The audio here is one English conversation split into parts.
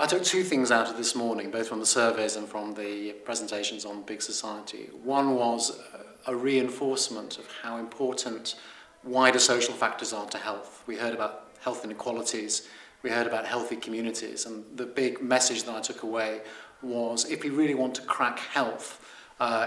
took two things out of this morning, both from the surveys and from the presentations on Big Society. One was a reinforcement of how important wider social factors are to health. We heard about health inequalities, we heard about healthy communities, and the big message that I took away was if we really want to crack health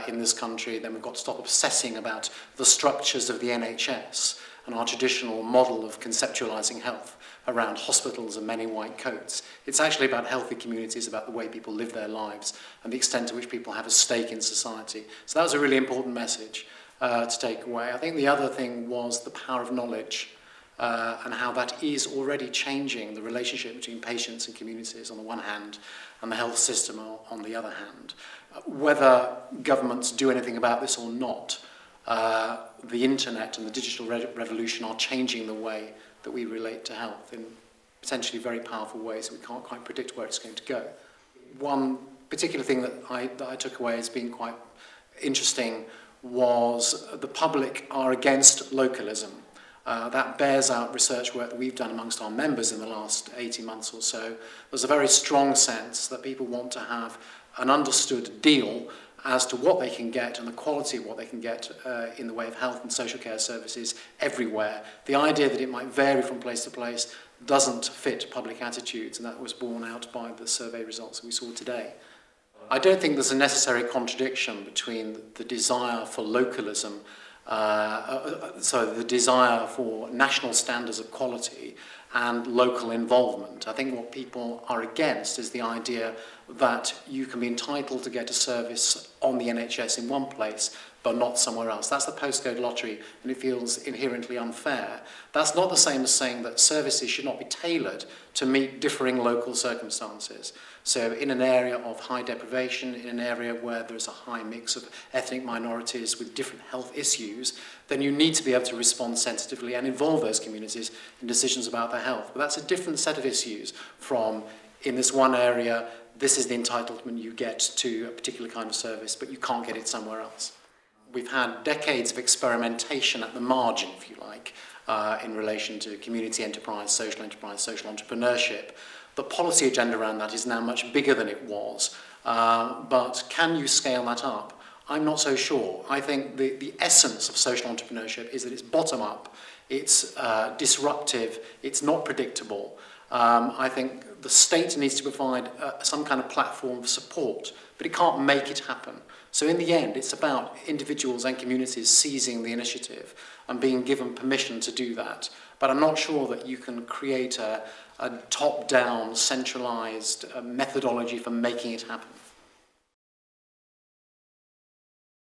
in this country, then we've got to stop obsessing about the structures of the NHS and our traditional model of conceptualising health around hospitals and men in white coats. It's actually about healthy communities, about the way people live their lives and the extent to which people have a stake in society. So that was a really important message to take away. I think the other thing was the power of knowledge and how that is already changing the relationship between patients and communities on the one hand and the health system on the other hand. Whether governments do anything about this or not, the internet and the digital revolution are changing the way that we relate to health in potentially very powerful ways that we can't quite predict where it's going to go. One particular thing that I took away as being quite interesting was the public are against localism. That bears out research work that we've done amongst our members in the last 18 months or so. There's a very strong sense that people want to have an understood deal as to what they can get and the quality of what they can get in the way of health and social care services everywhere. The idea that it might vary from place to place doesn't fit public attitudes, and that was borne out by the survey results that we saw today. I don't think there's a necessary contradiction between the desire for localism, so the desire for national standards of quality and local involvement. I think what people are against is the idea that you can be entitled to get a service on the NHS in one place but not somewhere else. That's the postcode lottery, and it feels inherently unfair. That's not the same as saying that services should not be tailored to meet differing local circumstances. So in an area of high deprivation, in an area where there's a high mix of ethnic minorities with different health issues, then you need to be able to respond sensitively and involve those communities in decisions about their health. But that's a different set of issues from, in this one area, this is the entitlement you get to a particular kind of service, but you can't get it somewhere else. We've had decades of experimentation at the margin, if you like, in relation to community enterprise, social entrepreneurship. The policy agenda around that is now much bigger than it was, but can you scale that up? I'm not so sure. I think the essence of social entrepreneurship is that it's bottom-up, it's disruptive, it's not predictable. I think the state needs to provide some kind of platform of support, but it can't make it happen. So in the end, it's about individuals and communities seizing the initiative and being given permission to do that. But I'm not sure that you can create a top-down, centralised methodology for making it happen.